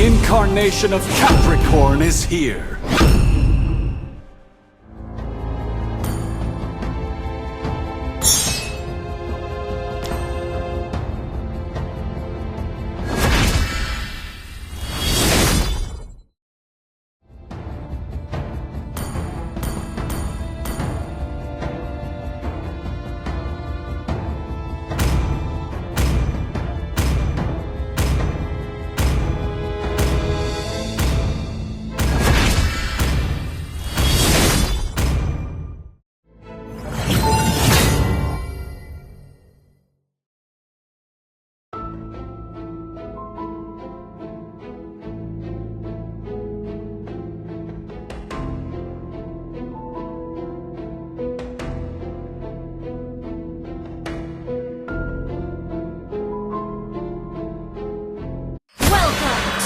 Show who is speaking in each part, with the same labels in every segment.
Speaker 1: incarnation of Capricorn is here.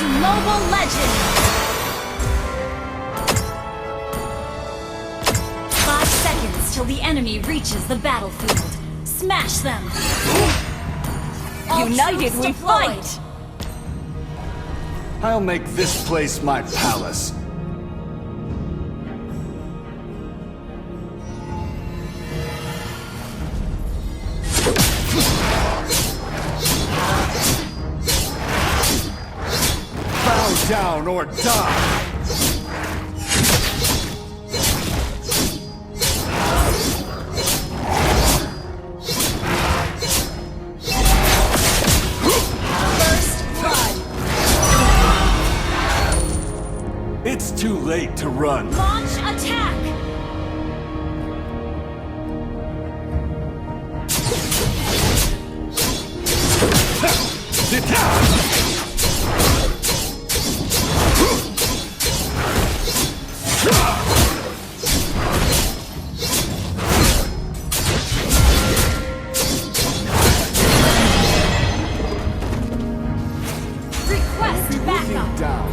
Speaker 2: Mobile Legends! 5 seconds till the enemy reaches the battlefield. Smash them! United we fight!
Speaker 1: I'll make this place my palace. Bow down or die! It's too late to run.
Speaker 2: Launch attack! Request backup!
Speaker 1: Down.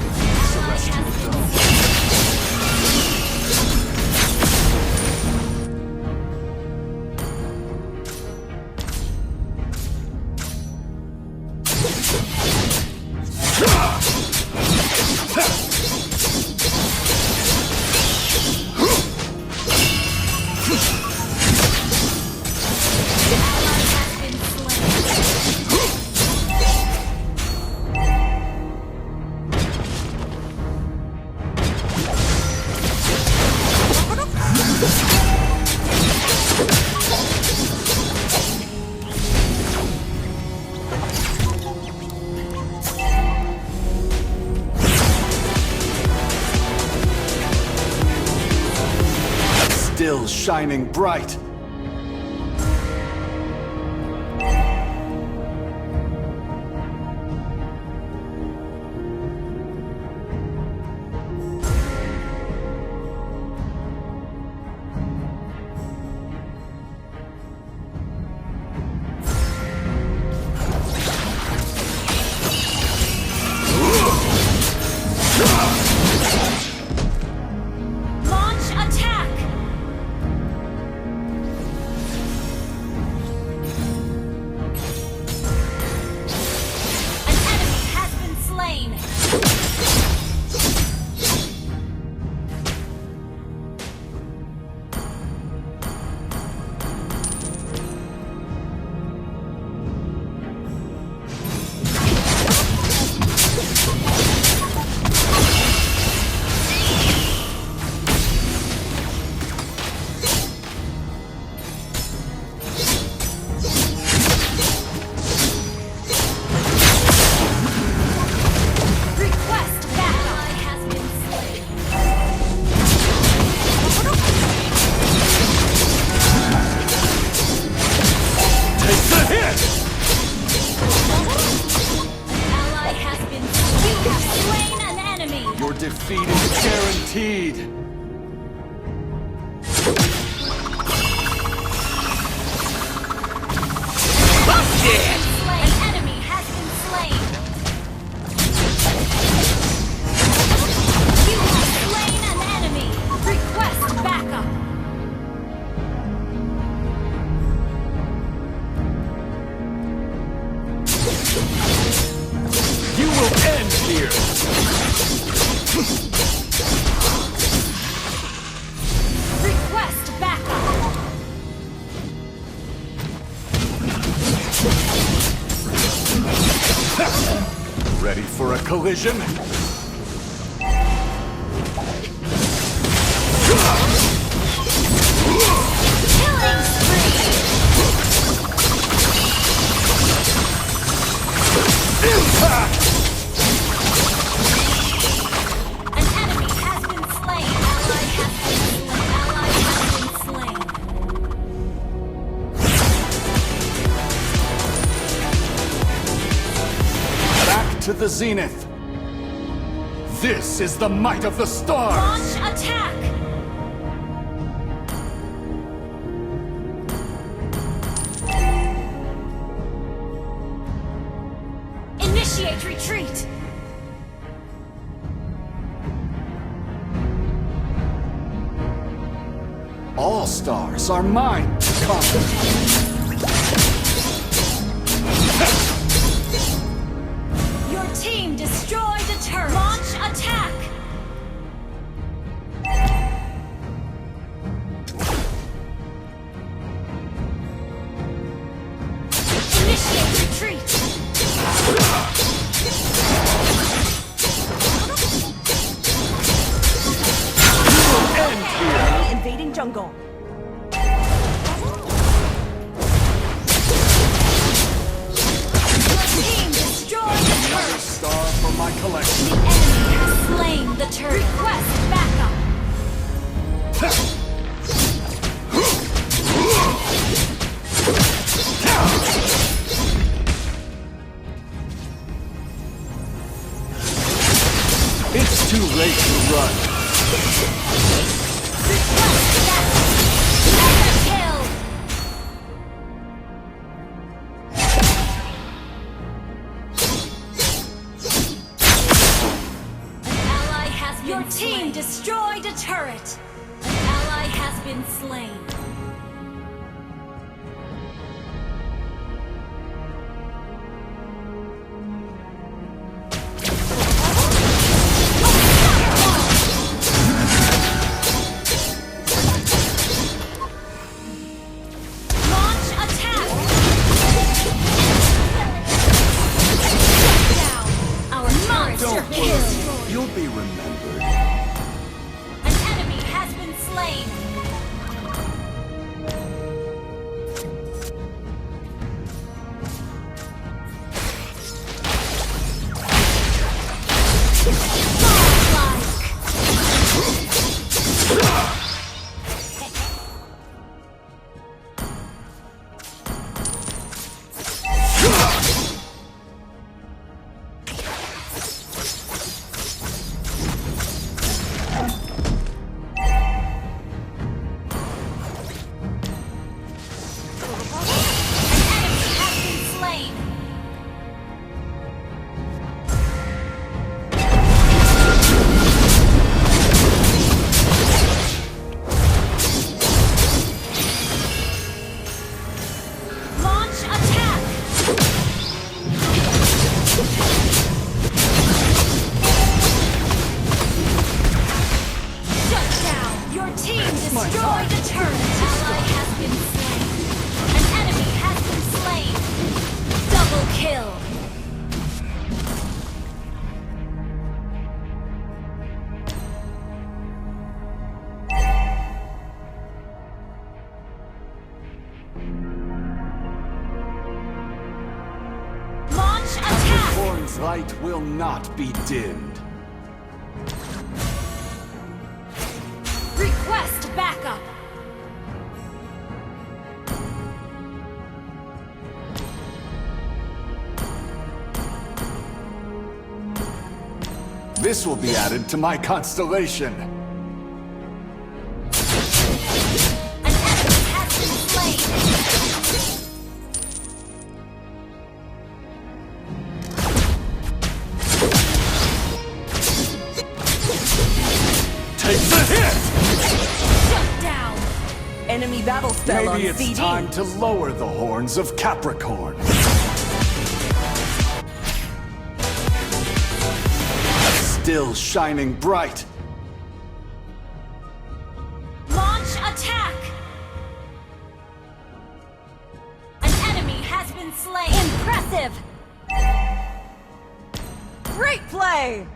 Speaker 1: Still shining bright. Your defeat is guaranteed!
Speaker 2: Busted! An enemy has been slain! You have slain an enemy! Request backup!
Speaker 1: You will end here! Ready for a collision?
Speaker 2: Killing spree!
Speaker 1: Impact!
Speaker 2: An enemy has been slain. Ally has been slain.
Speaker 1: Back to the zenith. This is the might of the stars.
Speaker 2: Launch attack! Initiate retreat!
Speaker 1: All stars are mine to conquer.
Speaker 2: Your team destroyed a turret! Launch attack! Initiate retreat!
Speaker 3: Enemy invading jungle.
Speaker 2: Your team destroyed a
Speaker 1: Another
Speaker 2: turret!
Speaker 1: star for my collection.
Speaker 2: The enemy has slain the turret! Request backup!
Speaker 1: It's too late to run.
Speaker 2: Request backup! Mega kill! An ally has been Your team destroyed a turret! An ally has been slain. Launch attack! Shut down! Our monster
Speaker 1: Don't
Speaker 2: kill!
Speaker 1: worry, you'll be remembered.
Speaker 2: An enemy has been slain!
Speaker 1: Horn's light will not be dimmed.
Speaker 2: Request backup!
Speaker 1: This will be added to my constellation.
Speaker 2: An enemy has been slain!
Speaker 1: Take the hit!
Speaker 2: Shut down!
Speaker 3: Enemy battle spell on
Speaker 1: Maybe it's
Speaker 3: CD.
Speaker 1: time to lower the horns of Capricorn. Still shining bright.
Speaker 2: Launch attack! An enemy has been slain! Impressive!
Speaker 3: Great play!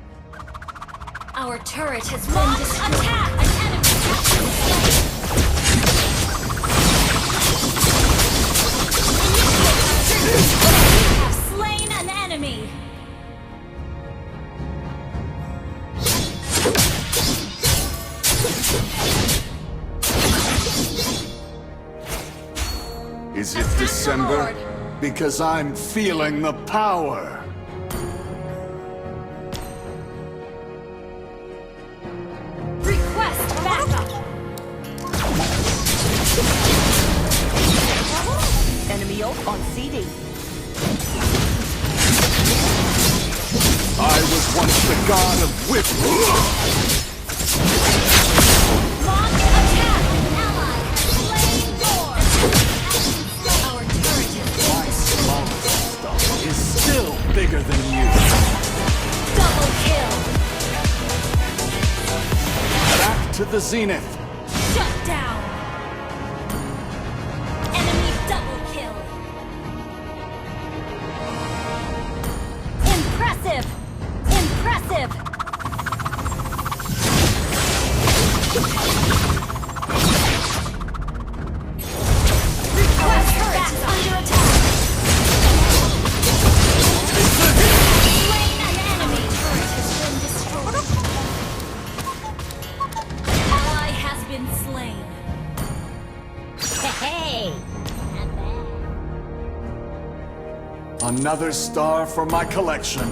Speaker 2: Our turret has been destroyed. Attack! An enemy has been slain. You have slain an enemy.
Speaker 1: Is it December? Because I'm feeling the power.
Speaker 2: Request backup.
Speaker 3: Enemy ult on CD.
Speaker 1: I was once the god of whip.
Speaker 2: Launch attack. An ally has slain Thor. Our turret has been
Speaker 1: My small stuff is still bigger than you.
Speaker 2: double kill.
Speaker 1: Back to the zenith.
Speaker 2: Shut down. Enemy double kill. Impressive. Impressive. Our turret is under attack. Slain an enemy. Turret has been destroyed. Ally has been slain. Hey, not bad.
Speaker 1: Another star for my collection.